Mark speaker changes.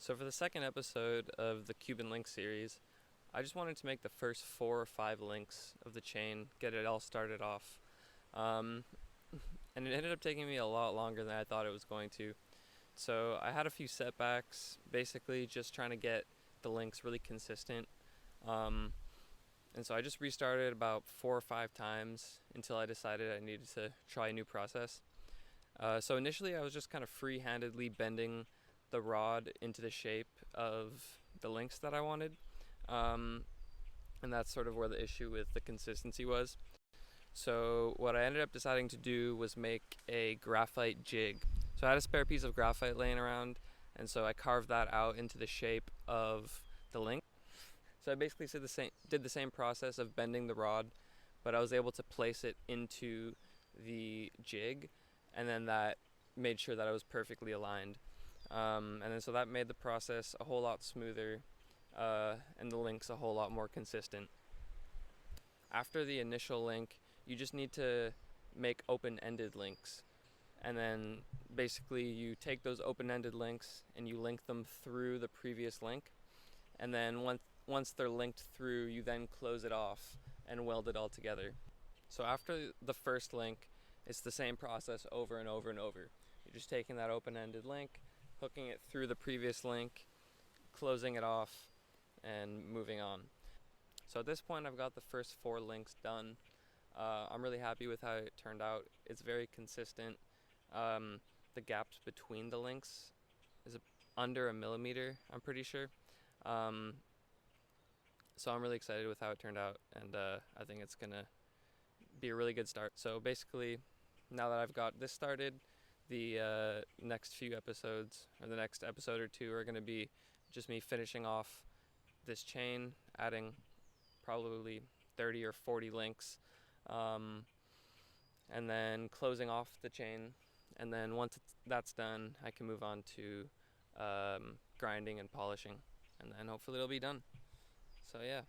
Speaker 1: So for the second episode of the Cuban Link series, I just wanted to make the first 4 or 5 links of the chain, get it all started off. Um, and it ended up taking me a lot longer than I thought it was going to. So I had a few setbacks, basically just trying to get the links really consistent. Um, and so I just restarted about 4 or 5 times until I decided I needed to try a new process. So initially I was just kind of free-handedly bending the rod into the shape of the links that I wanted. Um, and that's sort of where the issue with the consistency was. So what I ended up deciding to do was make a graphite jig. So I had a spare piece of graphite laying around, and so I carved that out into the shape of the link. So I basically did the same process of bending the rod, but I was able to place it into the jig, and then that made sure that I was perfectly aligned. And then so that made the process a whole lot smoother, and the links a whole lot more consistent. After the initial link, you just need to make open-ended links. And then basically you take those open-ended links and you link them through the previous link. And then once they're linked through, you then close it off and weld it all together. So after the first link, it's the same process over and over and over. You're just taking that open-ended link, hooking it through the previous link, closing it off, and moving on. So at this point, I've got the first 4 links done. I'm really happy with how it turned out. It's very consistent. The gaps between the links is under a millimeter, I'm pretty sure. So I'm really excited with how it turned out, and I think it's gonna be a really good start. So basically, now that I've got this started, the next few episodes, or the next episode or two, are gonna be just me finishing off this chain, adding probably 30 or 40 links, and then closing off the chain. And then once that's done, I can move on to grinding and polishing, and then hopefully it'll be done. So yeah.